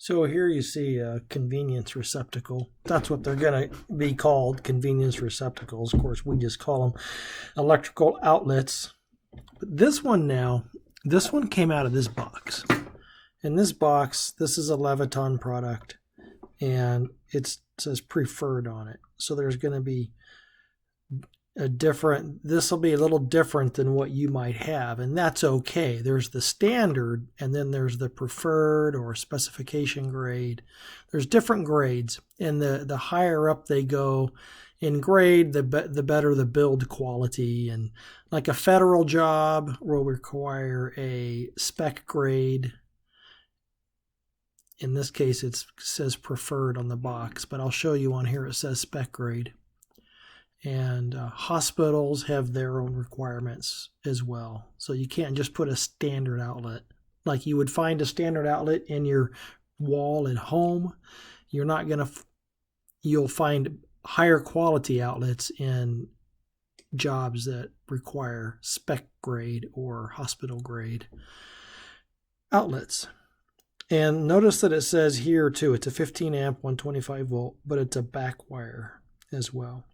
So here you see a convenience receptacle. That's what they're going to be called, convenience receptacles. Of course, we just call them electrical outlets. But this one came out of this box. In this box, this is a Leviton product, and it says preferred on it. So there's going to be this will be a little different than what you might have, and that's okay. There's the standard, and then there's the preferred or specification grade. There's different grades, and the higher up they go in grade, the better the build quality. And like a federal job will require a spec grade. In this case, it says preferred on the box, but I'll show you on here it says spec grade. And hospitals have their own requirements as well. So you can't just put a standard outlet. Like you would find a standard outlet in your wall at home. You'll find higher quality outlets in jobs that require spec grade or hospital grade outlets. And notice that it says here too, it's a 15 amp, 125 volt, but it's a back wire as well.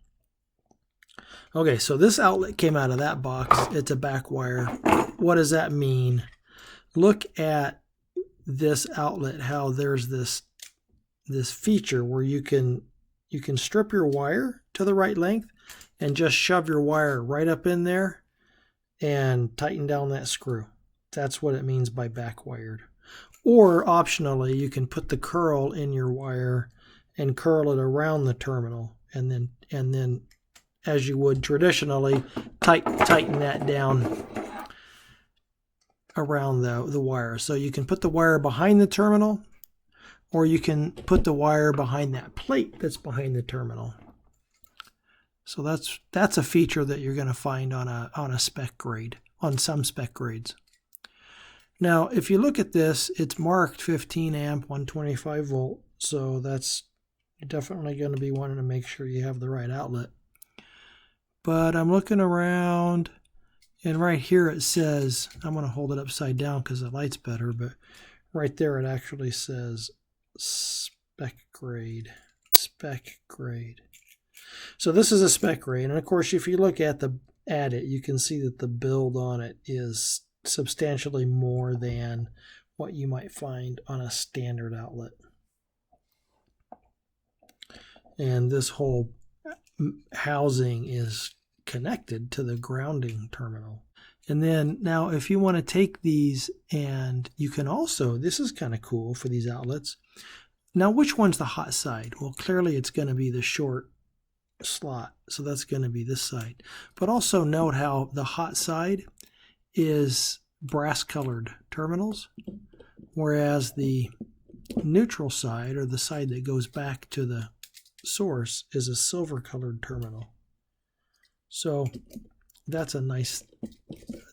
Okay, so this outlet came out of that box. It's a back wire. What does that mean? Look at this outlet, how there's this feature where you can strip your wire to the right length and just shove your wire right up in there and tighten down that screw. That's what it means by back wired. Or optionally, you can put the curl in your wire and curl it around the terminal, and then as you would traditionally, tighten that down around the wire. So you can put the wire behind the terminal, or you can put the wire behind that plate that's behind the terminal. So that's a feature that you're going to find on a spec grade, on some spec grades. Now, if you look at this, it's marked 15 amp, 125 volt. So that's definitely going to be wanting to make sure you have the right outlet. But I'm looking around, and right here it says, I'm going to hold it upside down because the light's better, but right there it actually says spec grade. Spec grade. So this is a spec grade, and of course if you look at it, you can see that the build on it is substantially more than what you might find on a standard outlet. And this whole housing is connected to the grounding terminal. And then now if you want to take these, and you can also, this is kind of cool for these outlets. Now which one's the hot side? Well, clearly it's going to be the short slot, so that's going to be this side. But also note how the hot side is brass colored terminals, whereas the neutral side, or the side that goes back to the source, is a silver colored terminal. So that's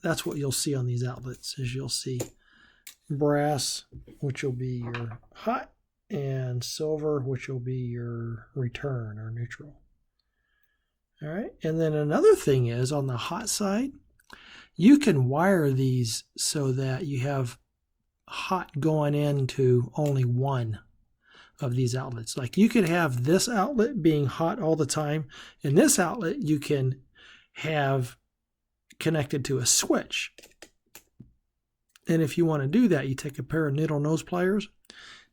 that's what you'll see on these outlets, is you'll see brass, which will be your hot, and silver, which will be your return or neutral. All right, and then another thing is, on the hot side, you can wire these so that you have hot going into only one of these outlets. Like you could have this outlet being hot all the time, and this outlet you can have connected to a switch. And if you want to do that, you take a pair of needle nose pliers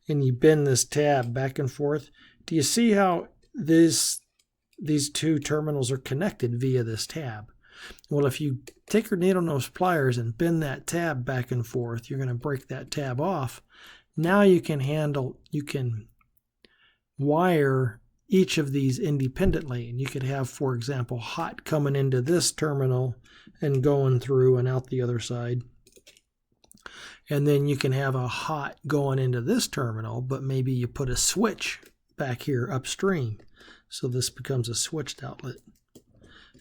and you bend this tab back and forth. Do you see how these two terminals are connected via this tab? Well, if you take your needle nose pliers and bend that tab back and forth, you're going to break that tab off. Now you can wire each of these independently, and you could have, for example, hot coming into this terminal and going through and out the other side. And then you can have a hot going into this terminal, but maybe you put a switch back here upstream. So this becomes a switched outlet.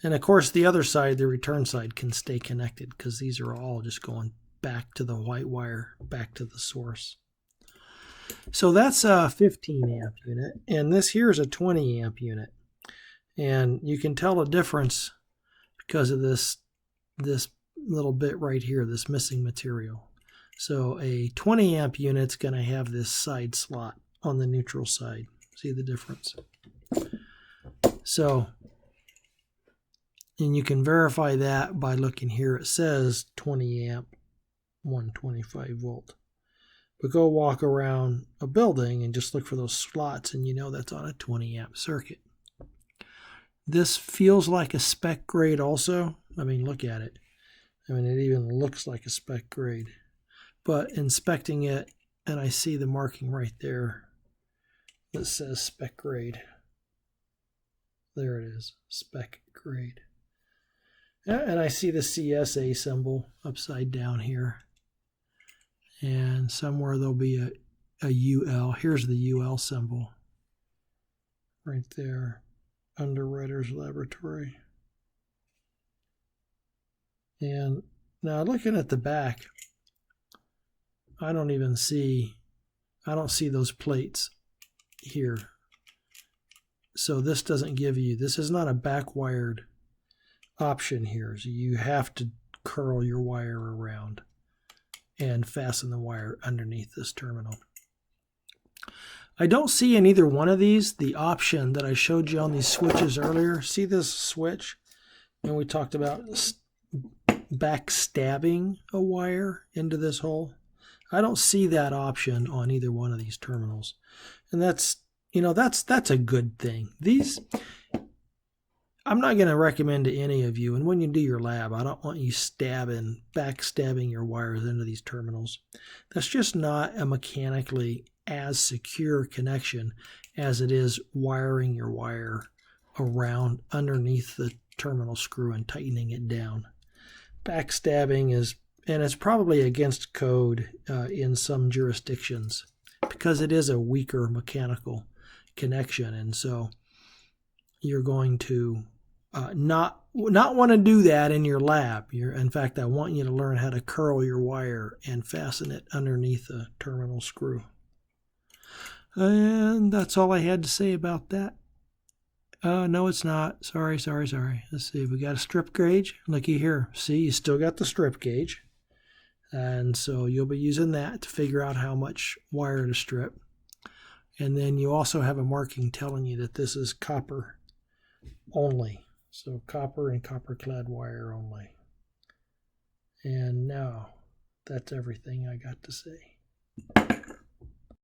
And of course the other side, the return side, can stay connected because these are all just going back to the white wire, back to the source. So that's a 15 amp unit, and this here is a 20 amp unit. And you can tell a difference because of this little bit right here, this missing material. So a 20 amp unit's going to have this side slot on the neutral side. See the difference? So, and you can verify that by looking here. It says 20 amp, 125 volt. But go walk around a building and just look for those slots, and you know that's on a 20 amp circuit. This feels like a spec grade also. I mean, look at it. I mean, it even looks like a spec grade. But inspecting it, and I see the marking right there that says spec grade. There it is, spec grade. And I see the CSA symbol upside down here. And somewhere there'll be a UL. Here's the UL symbol right there, Underwriters Laboratory. And now looking at the back, I don't see those plates here. So this doesn't give you, this is not a back-wired option here. So you have to curl your wire around and fasten the wire underneath this terminal. I don't see in either one of these the option that I showed you on these switches earlier. See this switch? And we talked about backstabbing a wire into this hole. I don't see that option on either one of these terminals. And that's, you know, that's a good thing. These, I'm not going to recommend to any of you, and when you do your lab, I don't want you backstabbing your wires into these terminals. That's just not a mechanically as secure connection as it is wiring your wire around underneath the terminal screw and tightening it down. Backstabbing is, and it's probably against code in some jurisdictions because it is a weaker mechanical connection, and so you're going to not want to do that in your lab. In fact, I want you to learn how to curl your wire and fasten it underneath the terminal screw. And that's all I had to say about that. No, it's not. Sorry. Let's see. We got a strip gauge. Looky here. See, you still got the strip gauge. And so you'll be using that to figure out how much wire to strip. And then you also have a marking telling you that this is copper only. So copper and copper-clad wire only. And now, that's everything I got to say.